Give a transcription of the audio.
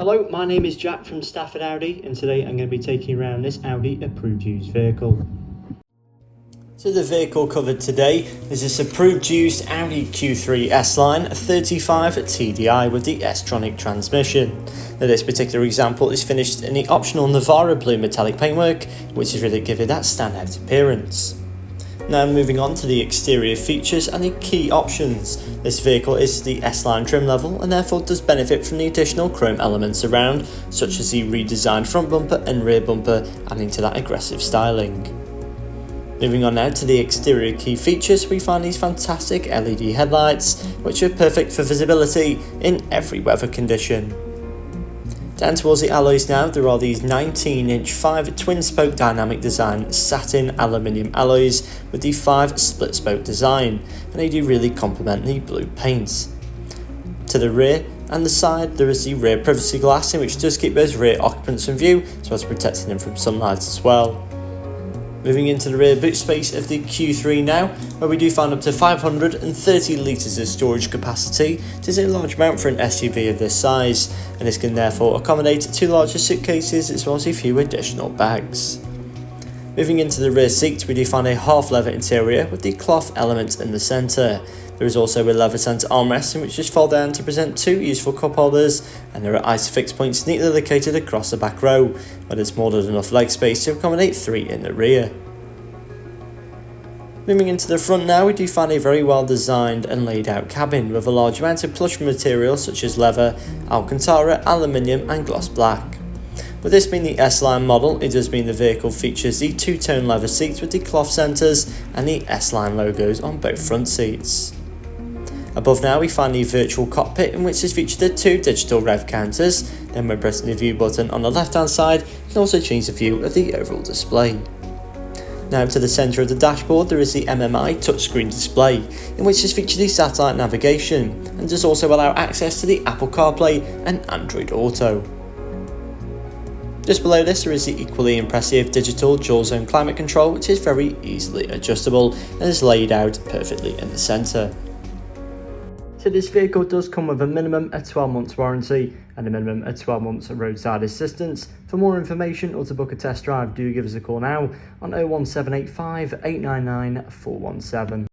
Hello, my name is Jack from Stafford Audi, and today I'm going to be taking you around this Audi approved used vehicle. So the vehicle covered today is this approved used Audi Q3 S-line 35 TDI with the S-tronic transmission. Now this particular example is finished in the optional Navara Blue metallic paintwork, which is really giving that standout appearance. Now moving on to the exterior features and the key options. This vehicle is the S-line trim level and therefore does benefit from the additional chrome elements around, such as the redesigned front bumper and rear bumper, adding to that aggressive styling. Moving on now to the exterior key features, we find these fantastic LED headlights, which are perfect for visibility in every weather condition. Down towards the alloys now, there are these 19-inch 5 twin-spoke dynamic design satin aluminium alloys with the 5 split-spoke design, and they do really complement the blue paints. To the rear and the side, there is the rear privacy glass, in which does keep those rear occupants from view, as well as protecting them from sunlight as well. Moving into the rear boot space of the Q3 now, where we do find up to 530 litres of storage capacity. It is a large amount for an SUV of this size, and this can therefore accommodate 2 larger suitcases as well as a few additional bags. Moving into the rear seat, we do find a half leather interior with the cloth element in the centre. There is also a leather centre armrest, in which just fold down to present 2 useful cup holders, and there are Isofix points neatly located across the back row, where there's more than enough leg space to accommodate 3 in the rear. Moving into the front now, we do find a very well designed and laid out cabin with a large amount of plush materials such as leather, Alcantara, aluminium and gloss black. With this being the S-line model, it does mean the vehicle features the 2-tone leather seats with the cloth centres and the S-line logos on both front seats. Above now we find the virtual cockpit, in which is featured the 2 digital rev counters. Then when pressing the view button on the left hand side, you can also change the view of the overall display. Now to the centre of the dashboard, there is the MMI touchscreen display, in which is featured the satellite navigation and does also allow access to the Apple CarPlay and Android Auto. Just below this there is the equally impressive digital dual zone climate control, which is very easily adjustable and is laid out perfectly in the centre. So this vehicle does come with a minimum of 12 months warranty and a minimum of 12 months roadside assistance. For more information or to book a test drive, do give us a call now on 01785 899 417.